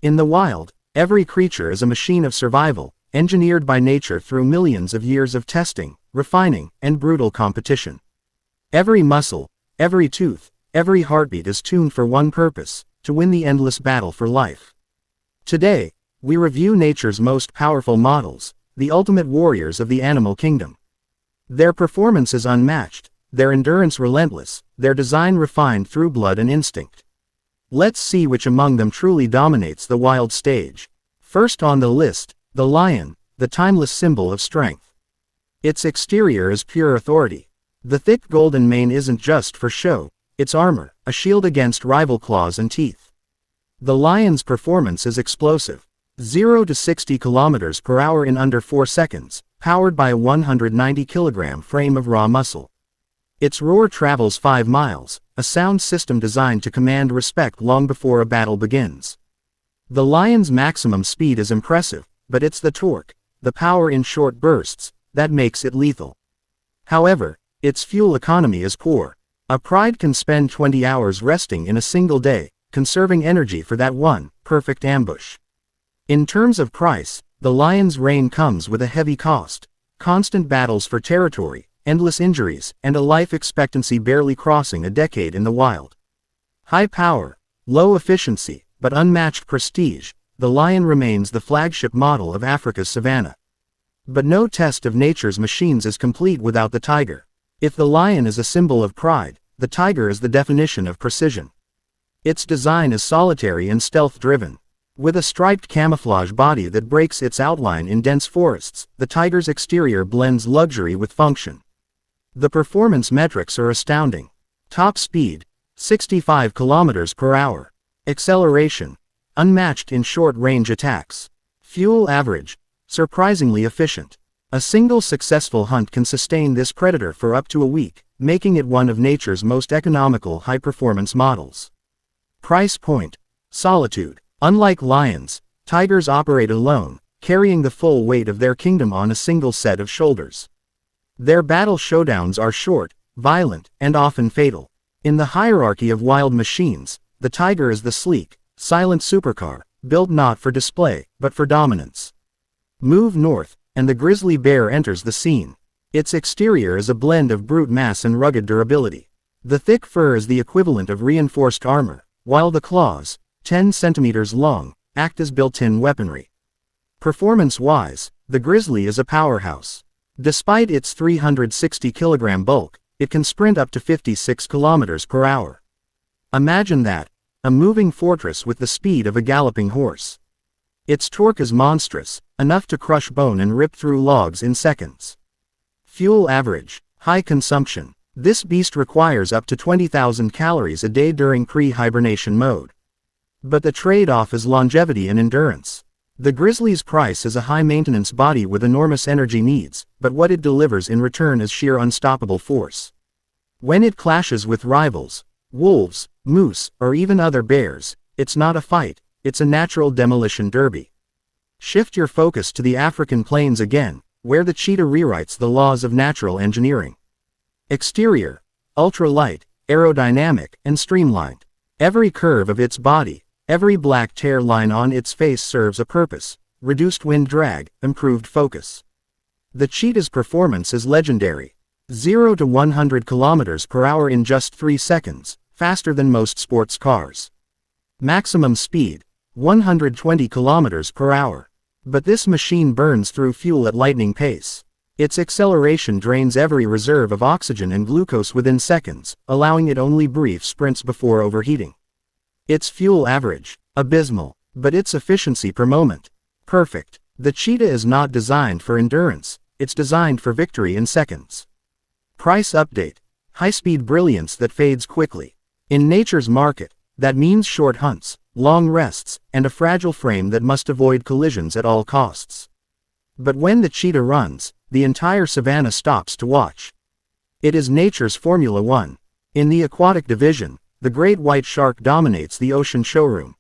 In the wild, every creature is a machine of survival, engineered by nature through millions of years of testing, refining, and brutal competition. Every muscle, every tooth, every heartbeat is tuned for one purpose: to win the endless battle for life. Today, we review nature's most powerful models, the ultimate warriors of the animal kingdom. Their performance is unmatched, their endurance relentless, their design refined through blood and instinct. Let's see which among them truly dominates the wild stage. First on the list, the lion, the timeless symbol of strength. Its exterior is pure authority. The thick golden mane isn't just for show, it's armor, a shield against rival claws and teeth. The lion's performance is explosive. 0 to 60 kilometers per hour in under 4 seconds, powered by a 190-kilogram frame of raw muscle. Its roar travels 5 miles, a sound system designed to command respect long before a battle begins. The lion's maximum speed is impressive, but it's the torque, the power in short bursts, that makes it lethal. However, its fuel economy is poor. A pride can spend 20 hours resting in a single day, conserving energy for that one perfect ambush. In terms of price, the lion's reign comes with a heavy cost: constant battles for territory, endless injuries, and a life expectancy barely crossing a decade in the wild. High power, low efficiency, but unmatched prestige, the lion remains the flagship model of Africa's savanna. But no test of nature's machines is complete without the tiger. If the lion is a symbol of pride, the tiger is the definition of precision. Its design is solitary and stealth-driven. With a striped camouflage body that breaks its outline in dense forests, the tiger's exterior blends luxury with function. The performance metrics are astounding. Top speed, 65 kilometers per hour. Acceleration, unmatched in short-range attacks. Fuel average, surprisingly efficient. A single successful hunt can sustain this predator for up to a week, making it one of nature's most economical high-performance models. Price point, solitude. Unlike lions, tigers operate alone, carrying the full weight of their kingdom on a single set of shoulders. Their battle showdowns are short, violent, and often fatal. In the hierarchy of wild machines, the tiger is the sleek, silent supercar, built not for display, but for dominance. Move north, and the grizzly bear enters the scene. Its exterior is a blend of brute mass and rugged durability. The thick fur is the equivalent of reinforced armor, while the claws, 10 centimeters long, act as built-in weaponry. Performance-wise, the grizzly is a powerhouse. Despite its 360-kilogram bulk, it can sprint up to 56 kilometers per hour. Imagine that, a moving fortress with the speed of a galloping horse. Its torque is monstrous, enough to crush bone and rip through logs in seconds. Fuel average, high consumption. This beast requires up to 20,000 calories a day during pre-hibernation mode. But the trade-off is longevity and endurance. The grizzly's price is a high-maintenance body with enormous energy needs, but what it delivers in return is sheer unstoppable force. When it clashes with rivals, wolves, moose, or even other bears, it's not a fight, it's a natural demolition derby. Shift your focus to the African plains again, where the cheetah rewrites the laws of natural engineering. Exterior, ultra-light, aerodynamic, and streamlined. Every curve of its body, every black tear line on its face serves a purpose: reduced wind drag, improved focus. The cheetah's performance is legendary. 0 to 100 kilometers per hour in just 3 seconds, faster than most sports cars. Maximum speed, 120 kilometers per hour. But this machine burns through fuel at lightning pace. Its acceleration drains every reserve of oxygen and glucose within seconds, allowing it only brief sprints before overheating. Its fuel average, abysmal, but its efficiency per moment, perfect. The cheetah is not designed for endurance, it's designed for victory in seconds. Price update, high-speed brilliance that fades quickly. In nature's market, that means short hunts, long rests, and a fragile frame that must avoid collisions at all costs. But when the cheetah runs, the entire savanna stops to watch. It is nature's Formula One. In the aquatic division, the great white shark dominates the ocean showroom.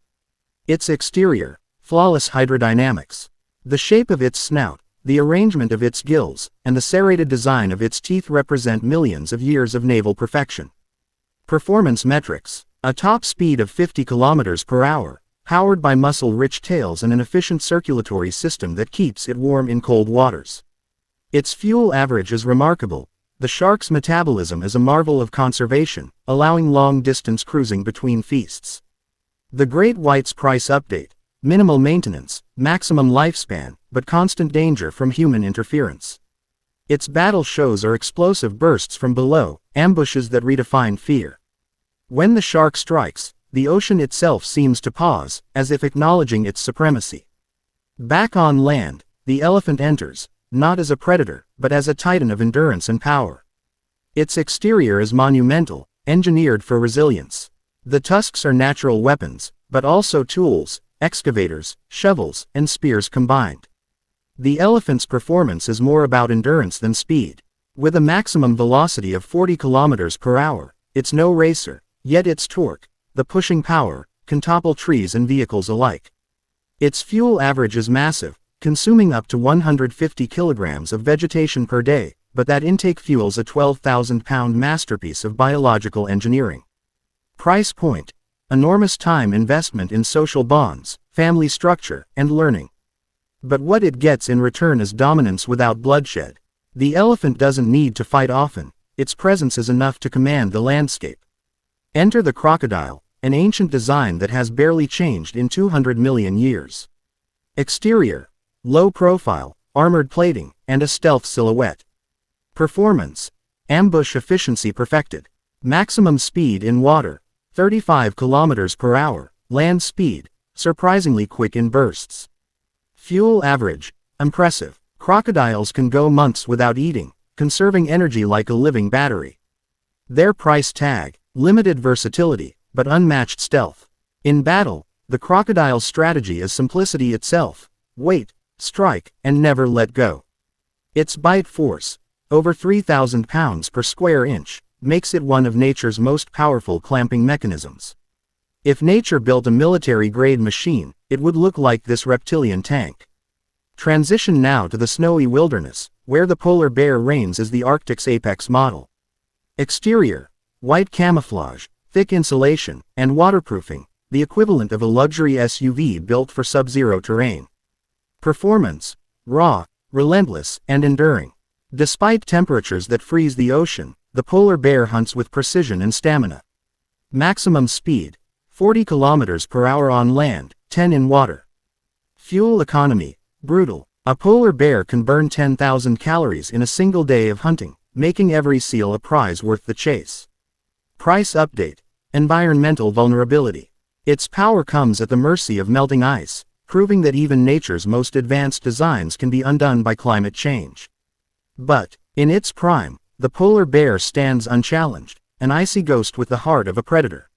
Its exterior, flawless hydrodynamics. The shape of its snout, the arrangement of its gills, and the serrated design of its teeth represent millions of years of naval perfection. Performance metrics. A top speed of 50 kilometers per hour, powered by muscle-rich tails and an efficient circulatory system that keeps it warm in cold waters. Its fuel average is remarkable. The shark's metabolism is a marvel of conservation, allowing long-distance cruising between feasts. The great white's price update: minimal maintenance, maximum lifespan, but constant danger from human interference. Its battle shows are explosive bursts from below, ambushes that redefine fear. When the shark strikes, the ocean itself seems to pause, as if acknowledging its supremacy. Back on land, the elephant enters, not as a predator, but as a titan of endurance and power. Its exterior is monumental, engineered for resilience. The tusks are natural weapons, but also tools, excavators, shovels, and spears combined. The elephant's performance is more about endurance than speed. With a maximum velocity of 40 km per hour, it's no racer, yet its torque, the pushing power, can topple trees and vehicles alike. Its fuel average is massive, consuming up to 150 kilograms of vegetation per day, but that intake fuels a 12,000-pound masterpiece of biological engineering. Price point: enormous time investment in social bonds, family structure, and learning. But what it gets in return is dominance without bloodshed. The elephant doesn't need to fight often, its presence is enough to command the landscape. Enter the crocodile, an ancient design that has barely changed in 200 million years. Exterior: low profile, armored plating, and a stealth silhouette. Performance: ambush efficiency perfected. Maximum speed in water: 35 km per hour, land speed: surprisingly quick in bursts. Fuel average: impressive. Crocodiles can go months without eating, conserving energy like a living battery. Their price tag: limited versatility, but unmatched stealth. In battle, the crocodile's strategy is simplicity itself: wait, strike, and never let go. Its bite force, over 3,000 pounds per square inch, makes it one of nature's most powerful clamping mechanisms. If nature built a military-grade machine, it would look like this reptilian tank. Transition now to the snowy wilderness, where the polar bear reigns as the Arctic's apex model. Exterior: white camouflage, thick insulation, and waterproofing, the equivalent of a luxury SUV built for sub-zero terrain. Performance: raw, relentless, and enduring. Despite temperatures that freeze the ocean, the polar bear hunts with precision and stamina. Maximum speed: 40 km per hour on land, 10 in water. Fuel economy: brutal. A polar bear can burn 10,000 calories in a single day of hunting, making every seal a prize worth the chase. Price update: environmental vulnerability. Its power comes at the mercy of melting ice, proving that even nature's most advanced designs can be undone by climate change. But, in its prime, the polar bear stands unchallenged, an icy ghost with the heart of a predator.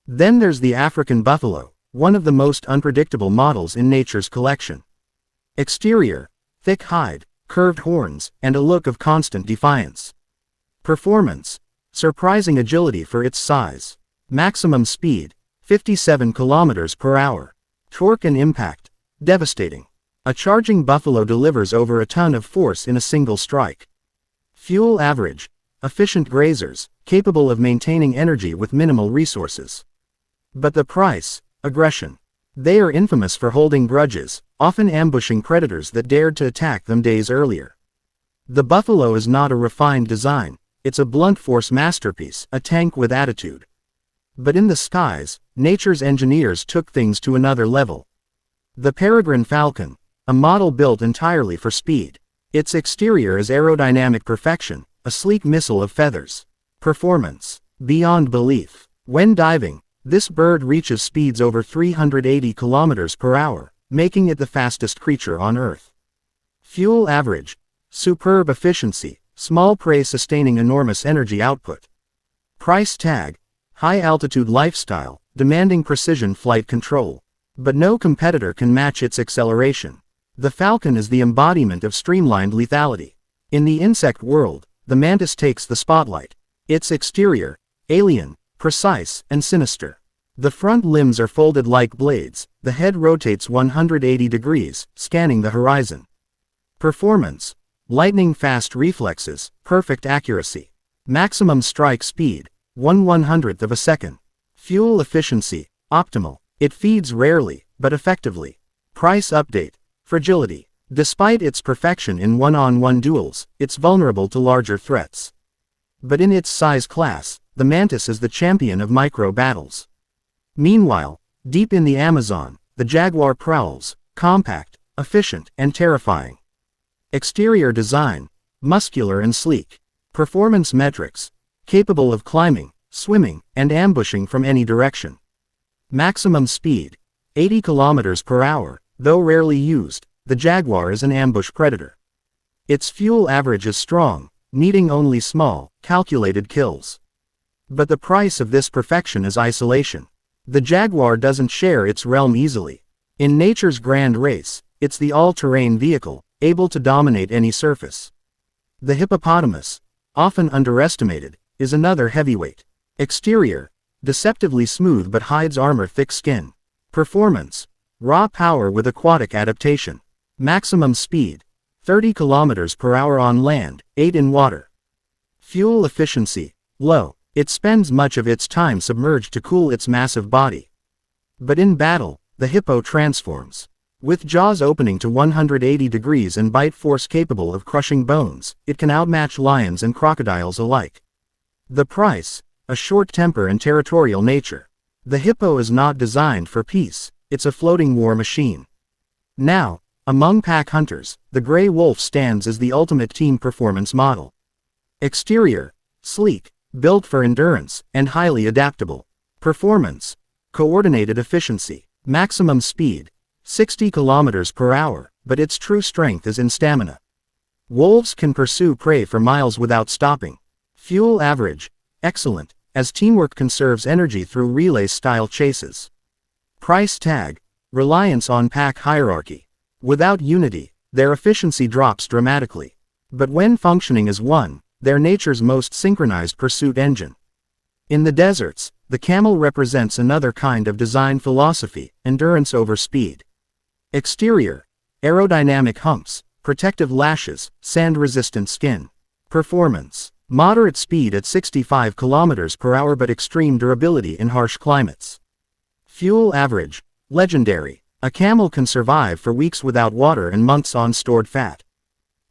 Then there's the African buffalo, one of the most unpredictable models in nature's collection. Exterior: thick hide, curved horns, and a look of constant defiance. Performance: surprising agility for its size. Maximum speed: 57 km per hour. Torque and impact: devastating. A charging buffalo delivers over a ton of force in a single strike. Fuel average: efficient grazers, capable of maintaining energy with minimal resources. But the price: aggression. They are infamous for holding grudges, often ambushing predators that dared to attack them days earlier. The buffalo is not a refined design, it's a blunt force masterpiece, a tank with attitude. But in the skies, nature's engineers took things to another level. The peregrine falcon, a model built entirely for speed. Its exterior is aerodynamic perfection, a sleek missile of feathers. Performance: beyond belief. When diving, this bird reaches speeds over 380 km per hour, making it the fastest creature on Earth. Fuel average: superb efficiency, small prey sustaining enormous energy output. Price tag: high-altitude lifestyle, demanding precision flight control. But no competitor can match its acceleration. The falcon is the embodiment of streamlined lethality. In the insect world, the mantis takes the spotlight. Its exterior: alien, precise, and sinister. The front limbs are folded like blades, the head rotates 180 degrees, scanning the horizon. Performance: lightning-fast reflexes, perfect accuracy. Maximum strike speed: 1/100th of a second. Fuel efficiency: optimal. It feeds rarely, but effectively. Price update. Fragility. Despite its perfection in one-on-one duels, it's vulnerable to larger threats. But in its size class, the mantis is the champion of micro-battles. Meanwhile, deep in the Amazon, the jaguar prowls, compact, efficient, and terrifying. Exterior design, muscular and sleek. Performance metrics, capable of climbing, swimming, and ambushing from any direction. Maximum speed, 80 km per hour, though rarely used, the jaguar is an ambush predator. Its fuel average is strong, needing only small, calculated kills. But the price of this perfection is isolation. The jaguar doesn't share its realm easily. In nature's grand race, it's the all-terrain vehicle, able to dominate any surface. The hippopotamus, often underestimated, is another heavyweight. Exterior, deceptively smooth but hides armor-thick skin. Performance, raw power with aquatic adaptation. Maximum speed, 30 km per hour on land, 8 in water. Fuel efficiency, low. It spends much of its time submerged to cool its massive body. But in battle, the hippo transforms. With jaws opening to 180 degrees and bite force capable of crushing bones, it can outmatch lions and crocodiles alike. The price, a short temper and territorial nature. The hippo is not designed for peace, it's a floating war machine. Now, among pack hunters, the gray wolf stands as the ultimate team performance model. Exterior, sleek, built for endurance, and highly adaptable. Performance, coordinated efficiency. Maximum speed, 60 km per hour, but its true strength is in stamina. Wolves can pursue prey for miles without stopping. Fuel average, excellent, as teamwork conserves energy through relay-style chases. Price tag, reliance on pack hierarchy. Without unity, their efficiency drops dramatically. But when functioning as one, they're nature's most synchronized pursuit engine. In the deserts, the camel represents another kind of design philosophy, endurance over speed. Exterior, aerodynamic humps, protective lashes, sand-resistant skin. Performance, moderate speed at 65 km per hour but extreme durability in harsh climates. Fuel average, legendary. A camel can survive for weeks without water and months on stored fat.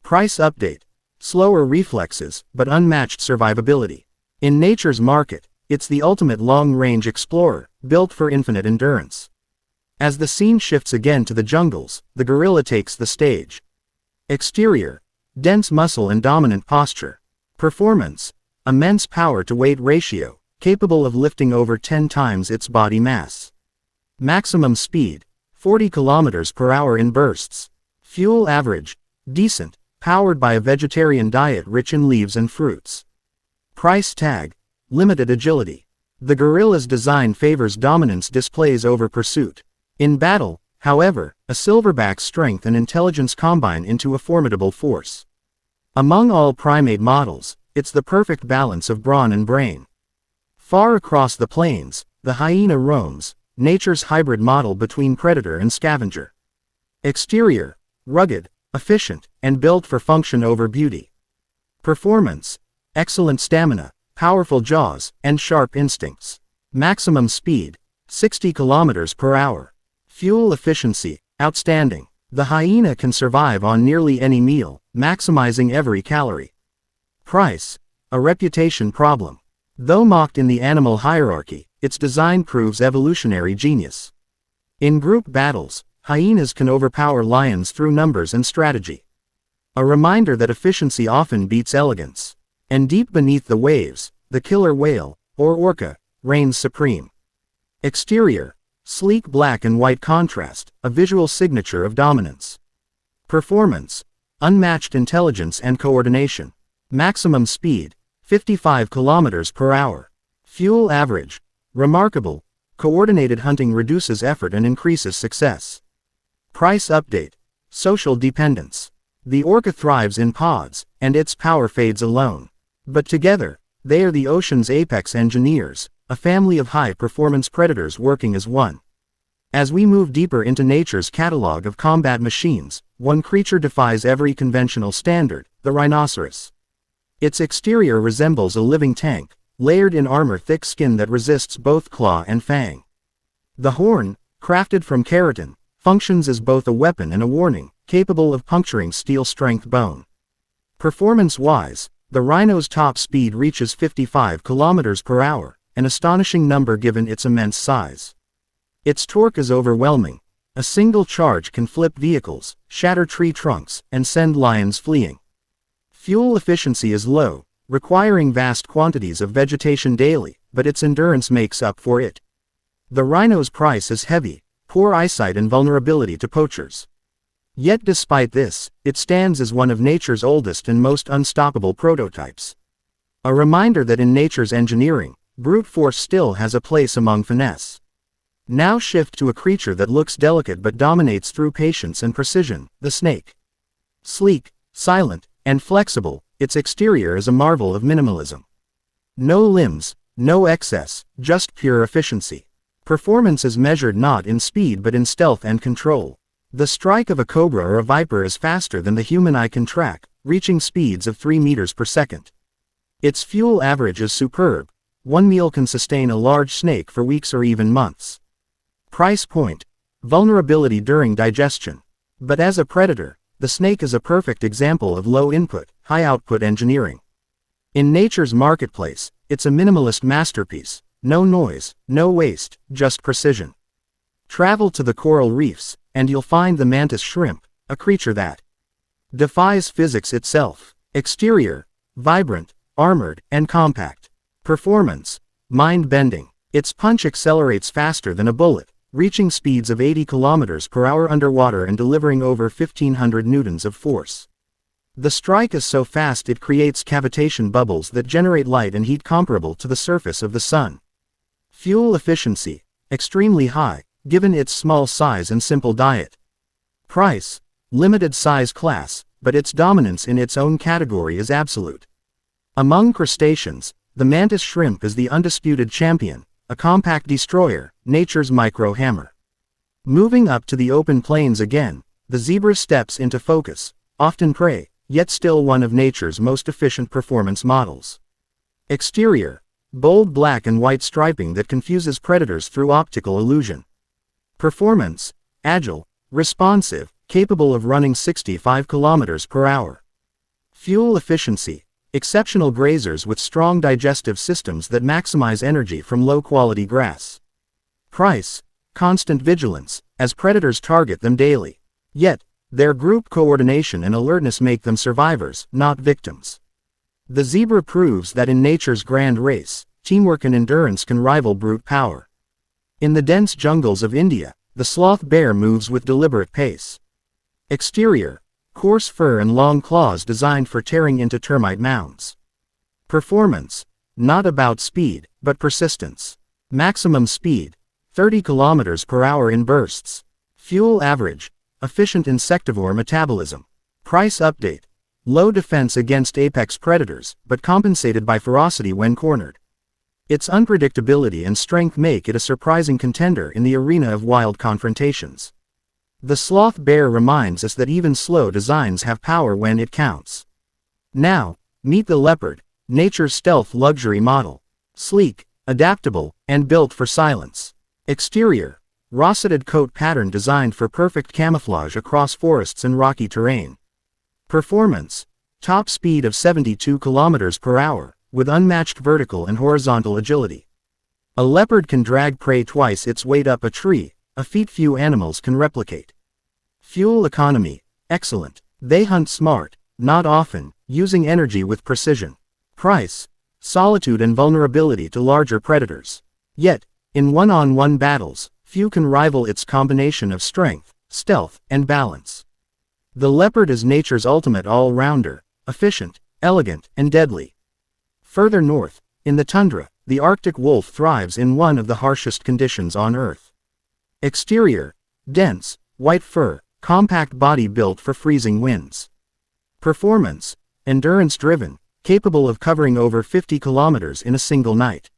Price update, slower reflexes, but unmatched survivability. In nature's market, it's the ultimate long-range explorer, built for infinite endurance. As the scene shifts again to the jungles, the gorilla takes the stage. Exterior, dense muscle and dominant posture. Performance, immense power-to-weight ratio, capable of lifting over 10 times its body mass. Maximum speed, 40 km per hour in bursts. Fuel average, decent, powered by a vegetarian diet rich in leaves and fruits. Price tag, limited agility. The gorilla's design favors dominance displays over pursuit. In battle, however, a silverback's strength and intelligence combine into a formidable force. Among all primate models, it's the perfect balance of brawn and brain. Far across the plains, the hyena roams, nature's hybrid model between predator and scavenger. Exterior, rugged, efficient, and built for function over beauty. Performance, excellent stamina, powerful jaws, and sharp instincts. Maximum speed, 60 km per hour. Fuel efficiency, outstanding. The hyena can survive on nearly any meal, maximizing every calorie. Price, a reputation problem. Though mocked in the animal hierarchy, its design proves evolutionary genius. In group battles, hyenas can overpower lions through numbers and strategy. A reminder that efficiency often beats elegance. And deep beneath the waves, the killer whale, or orca, reigns supreme. Exterior, sleek black and white contrast, a visual signature of dominance. Performance, unmatched intelligence and coordination. Maximum speed, 55 km per hour. Fuel average, remarkable. Coordinated hunting reduces effort and increases success. Price update, social dependence. The orca thrives in pods, and its power fades alone. But together, they are the ocean's apex engineers, a family of high-performance predators working as one. As we move deeper into nature's catalog of combat machines, one creature defies every conventional standard, the rhinoceros. Its exterior resembles a living tank, layered in armor-thick skin that resists both claw and fang. The horn, crafted from keratin, functions as both a weapon and a warning, capable of puncturing steel-strength bone. Performance-wise, the rhino's top speed reaches 55 km per hour, an astonishing number given its immense size. Its torque is overwhelming. A single charge can flip vehicles, shatter tree trunks, and send lions fleeing. Fuel efficiency is low, requiring vast quantities of vegetation daily, but its endurance makes up for it. The rhino's price is heavy, poor eyesight and vulnerability to poachers. Yet despite this, it stands as one of nature's oldest and most unstoppable prototypes. A reminder that in nature's engineering, brute force still has a place among finesse. Now shift to a creature that looks delicate but dominates through patience and precision, the snake. Sleek, silent, and flexible, its exterior is a marvel of minimalism. No limbs, no excess, just pure efficiency. Performance is measured not in speed but in stealth and control. The strike of a cobra or a viper is faster than the human eye can track, reaching speeds of 3 meters per second. Its fuel average is superb. One meal can sustain a large snake for weeks or even months. Price point: vulnerability during digestion. But as a predator, the snake is a perfect example of low-input, high-output engineering. In nature's marketplace, it's a minimalist masterpiece. No noise, no waste, just precision. Travel to the coral reefs, and you'll find the mantis shrimp, a creature that defies physics itself. Exterior: vibrant, armored, and compact. Performance: mind-bending. Its punch accelerates faster than a bullet, reaching speeds of 80 km per hour underwater and delivering over 1,500 newtons of force. The strike is so fast it creates cavitation bubbles that generate light and heat comparable to the surface of the sun. Fuel efficiency: extremely high, given its small size and simple diet. Price: limited size class, but its dominance in its own category is absolute. Among crustaceans, the mantis shrimp is the undisputed champion, a compact destroyer, nature's micro-hammer. Moving up to the open plains again, the zebra steps into focus, often prey, yet still one of nature's most efficient performance models. Exterior: bold black and white striping that confuses predators through optical illusion. Performance: agile, responsive, capable of running 65 km per hour. Fuel efficiency: exceptional grazers with strong digestive systems that maximize energy from low-quality grass. Price: constant vigilance, as predators target them daily. Yet, their group coordination and alertness make them survivors, not victims. The zebra proves that in nature's grand race, teamwork and endurance can rival brute power. In the dense jungles of India, the sloth bear moves with deliberate pace. Exterior: coarse fur and long claws designed for tearing into termite mounds. Performance: not about speed, but persistence. Maximum speed: 30 km per hour in bursts. Fuel average: efficient insectivore metabolism. Price update: low defense against apex predators, but compensated by ferocity when cornered. Its unpredictability and strength make it a surprising contender in the arena of wild confrontations. The sloth bear reminds us that even slow designs have power when it counts. Now, meet the leopard, nature's stealth luxury model. Sleek, adaptable, and built for silence. Exterior: roseted coat pattern designed for perfect camouflage across forests and rocky terrain. Performance: top speed of 72 km per hour, with unmatched vertical and horizontal agility. A leopard can drag prey twice its weight up a tree, a feat few animals can replicate. Fuel economy: excellent. They hunt smart, not often, using energy with precision. Price: solitude and vulnerability to larger predators. Yet, in one-on-one battles, few can rival its combination of strength, stealth, and balance. The leopard is nature's ultimate all-rounder, efficient, elegant, and deadly. Further north, in the tundra, the Arctic wolf thrives in one of the harshest conditions on Earth. Exterior: dense, white fur, compact body built for freezing winds. Performance: endurance-driven, capable of covering over 50 km in a single night.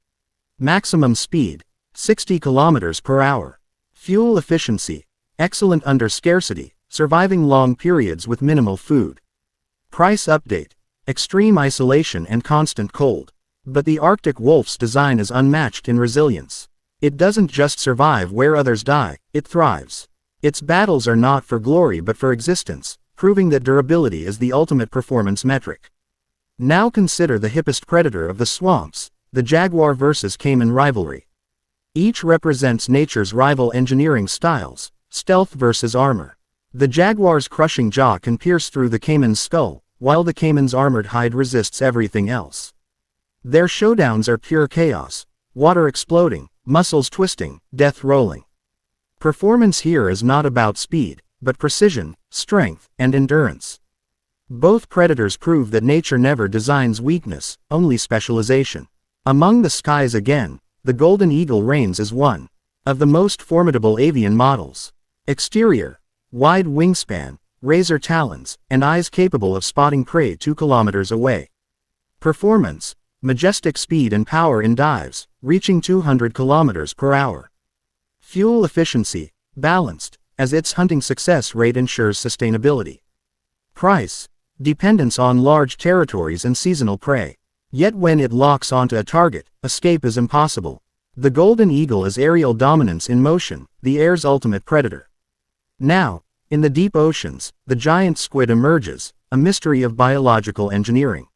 Maximum speed: 60 km per hour. Fuel efficiency: excellent under scarcity, surviving long periods with minimal food. Price update: extreme isolation and constant cold. But the Arctic wolf's design is unmatched in resilience. It doesn't just survive where others die, it thrives. Its battles are not for glory but for existence, proving that durability is the ultimate performance metric. Now consider the hippest predator of the swamps, the jaguar versus caiman rivalry. Each represents nature's rival engineering styles, stealth versus armor. The jaguar's crushing jaw can pierce through the caiman's skull, while the caiman's armored hide resists everything else. Their showdowns are pure chaos, water exploding, muscles twisting, death rolling. Performance here is not about speed, but precision, strength, and endurance. Both predators prove that nature never designs weakness, only specialization. Among the skies again, the golden eagle reigns as one of the most formidable avian models. Exterior: wide wingspan, razor talons, and eyes capable of spotting prey 2 kilometers away. Performance: majestic speed and power in dives, reaching 200 kilometers per hour. Fuel efficiency: balanced, as its hunting success rate ensures sustainability. Price: dependence on large territories and seasonal prey. Yet when it locks onto a target, escape is impossible. The golden eagle is aerial dominance in motion, the air's ultimate predator. Now, in the deep oceans, the giant squid emerges, a mystery of biological engineering.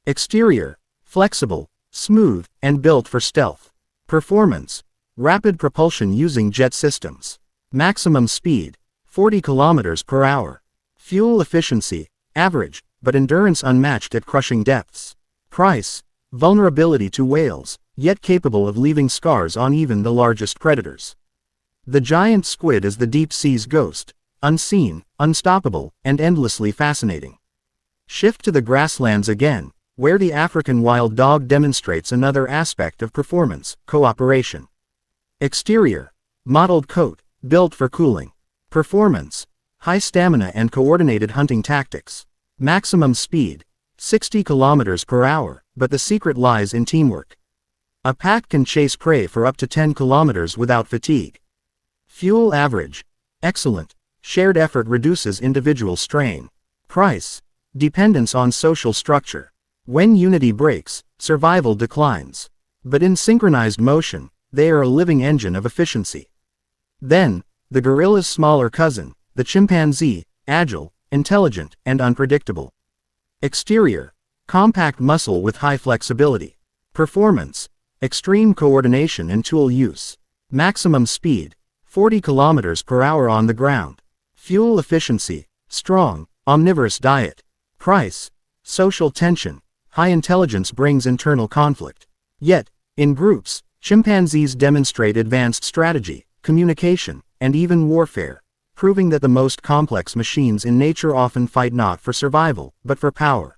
Exterior: flexible, smooth, and built for stealth. Performance: rapid propulsion using jet systems. Maximum speed: 40 kilometers per hour. Fuel efficiency: average, but endurance unmatched at crushing depths. Price: vulnerability to whales, yet capable of leaving scars on even the largest predators. The giant squid is the deep sea's ghost, unseen, unstoppable, and endlessly fascinating. Shift to the grasslands again, where the African wild dog demonstrates another aspect of performance: cooperation. Exterior: mottled coat, built for cooling. Performance: high stamina and coordinated hunting tactics. Maximum speed: 60 kilometers per hour, but the secret lies in teamwork. A pack can chase prey for up to 10 kilometers without fatigue. Fuel average: excellent, shared effort reduces individual strain. Price: dependence on social structure. When unity breaks, survival declines. But in synchronized motion, they are a living engine of efficiency. Then, the gorilla's smaller cousin, the chimpanzee, agile, intelligent, and unpredictable. Exterior: compact muscle with high flexibility. Performance: extreme coordination and tool use. Maximum speed: 40 kilometers per hour on the ground. Fuel efficiency: strong, omnivorous diet. Price: social tension. High intelligence brings internal conflict. Yet, in groups, chimpanzees demonstrate advanced strategy, communication, and even warfare, proving that the most complex machines in nature often fight not for survival, but for power.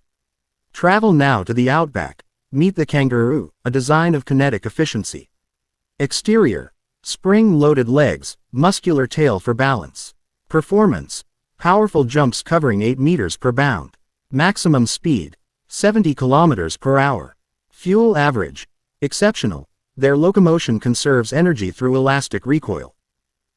Travel now to the outback. Meet the kangaroo, a design of kinetic efficiency. Exterior: spring-loaded legs, muscular tail for balance. Performance: powerful jumps covering 8 meters per bound. Maximum speed: 70 kilometers per hour. Fuel average: exceptional. Their locomotion conserves energy through elastic recoil.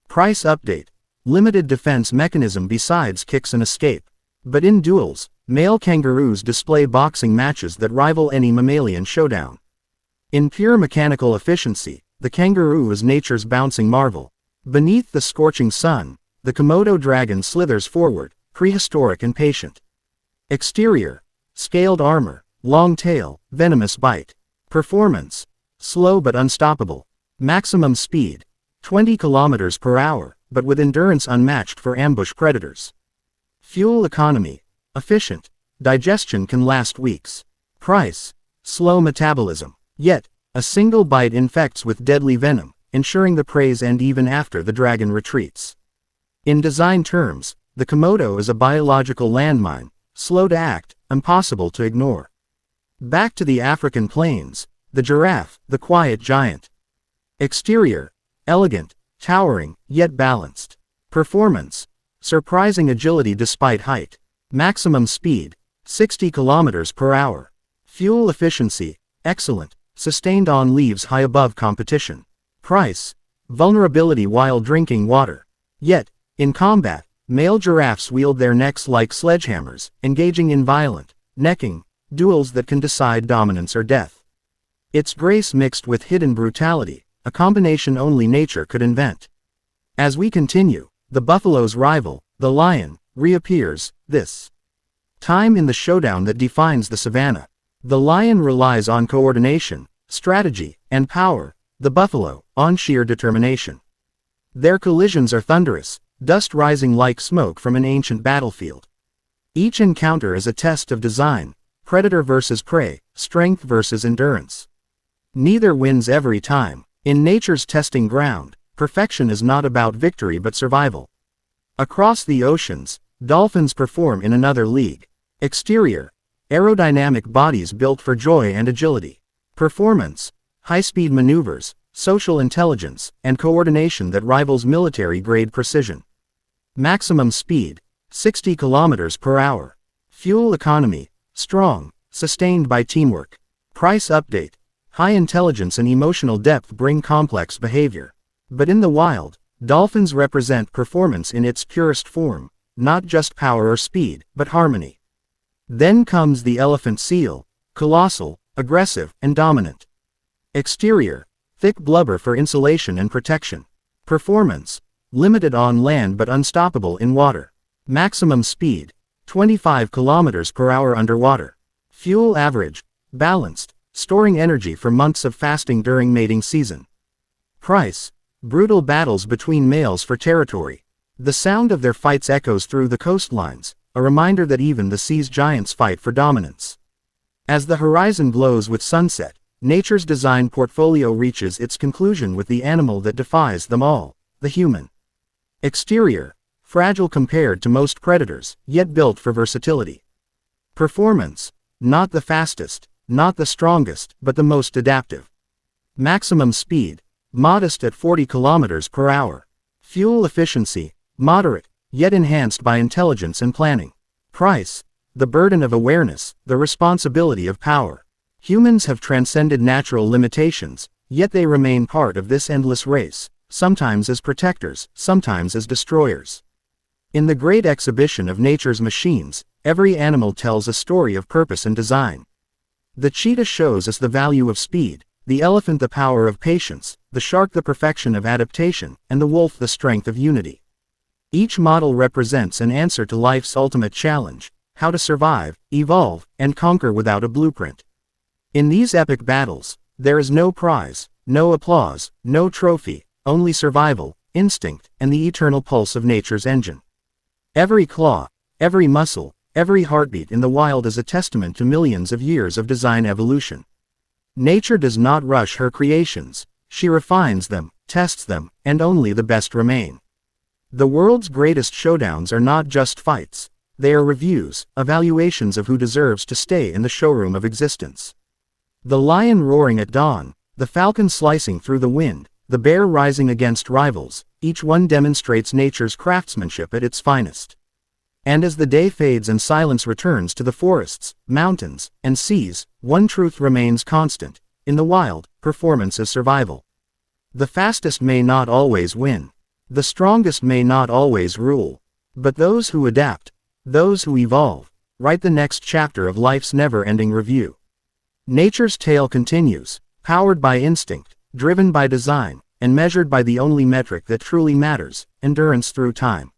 Price update: limited defense mechanism besides kicks and escape. But in duels, male kangaroos display boxing matches that rival any mammalian showdown. In pure mechanical efficiency, the kangaroo is nature's bouncing marvel. Beneath the scorching sun, the Komodo dragon slithers forward, prehistoric and patient. Exterior: scaled armor, long tail, venomous bite. Performance: slow but unstoppable. Maximum speed: 20 kilometers per hour, but with endurance unmatched for ambush predators. Fuel economy: efficient. Digestion can last weeks. Price: slow metabolism. Yet, a single bite infects with deadly venom, ensuring the prey's end even after the dragon retreats. In design terms, the Komodo is a biological landmine, slow to act, impossible to ignore. Back to the African plains, the giraffe, the quiet giant. Exterior: elegant, towering, yet balanced. Performance: surprising agility despite height. Maximum speed: 60 kilometers per hour. Fuel efficiency: excellent, sustained on leaves high above competition. Price: vulnerability while drinking water. Yet, in combat, male giraffes wield their necks like sledgehammers, engaging in violent, necking, duels that can decide dominance or death. It's grace mixed with hidden brutality, a combination only nature could invent. As we continue, the buffalo's rival, the lion, reappears, this time in the showdown that defines the savanna. The lion relies on coordination, strategy, and power, the buffalo, on sheer determination. Their collisions are thunderous, dust rising like smoke from an ancient battlefield. Each encounter is a test of design, predator versus prey, strength versus endurance. Neither wins every time. In nature's testing ground, perfection is not about victory but survival. Across the oceans, dolphins perform in another league. Exterior, aerodynamic bodies built for joy and agility. Performance, high-speed maneuvers, social intelligence, and coordination that rivals military-grade precision. Maximum speed, 60 kilometers per hour. Fuel economy, strong, sustained by teamwork. Price update, high intelligence and emotional depth bring complex behavior. But in the wild, dolphins represent performance in its purest form, not just power or speed, but harmony. Then comes the elephant seal, colossal, aggressive, and dominant. Exterior, thick blubber for insulation and protection. Performance, limited on land but unstoppable in water. Maximum speed, 25 kilometers per hour underwater. Fuel average, balanced, storing energy for months of fasting during mating season. Price, brutal battles between males for territory. The sound of their fights echoes through the coastlines, a reminder that even the sea's giants fight for dominance. As the horizon glows with sunset, nature's design portfolio reaches its conclusion with the animal that defies them all, the human. Exterior, fragile compared to most predators, yet built for versatility. Performance, not the fastest, not the strongest, but the most adaptive. Maximum speed, modest at 40 kilometers per hour. Fuel efficiency, moderate, yet enhanced by intelligence and planning. Price, the burden of awareness, the responsibility of power. Humans have transcended natural limitations, yet they remain part of this endless race, sometimes as protectors, sometimes as destroyers. In the great exhibition of nature's machines, every animal tells a story of purpose and design. The cheetah shows us the value of speed, the elephant the power of patience, the shark the perfection of adaptation, and the wolf the strength of unity. Each model represents an answer to life's ultimate challenge, how to survive, evolve, and conquer without a blueprint. In these epic battles, there is no prize, no applause, no trophy, only survival, instinct, and the eternal pulse of nature's engine. Every claw, every muscle, every heartbeat in the wild is a testament to millions of years of design evolution. Nature does not rush her creations, she refines them, tests them, and only the best remain. The world's greatest showdowns are not just fights, they are reviews, evaluations of who deserves to stay in the showroom of existence. The lion roaring at dawn, the falcon slicing through the wind, the bear rising against rivals, each one demonstrates nature's craftsmanship at its finest. And as the day fades and silence returns to the forests, mountains, and seas, one truth remains constant: in the wild, performance is survival. The fastest may not always win. The strongest may not always rule. But those who adapt, those who evolve, write the next chapter of life's never-ending review. Nature's tale continues, powered by instinct, driven by design, and measured by the only metric that truly matters: endurance through time.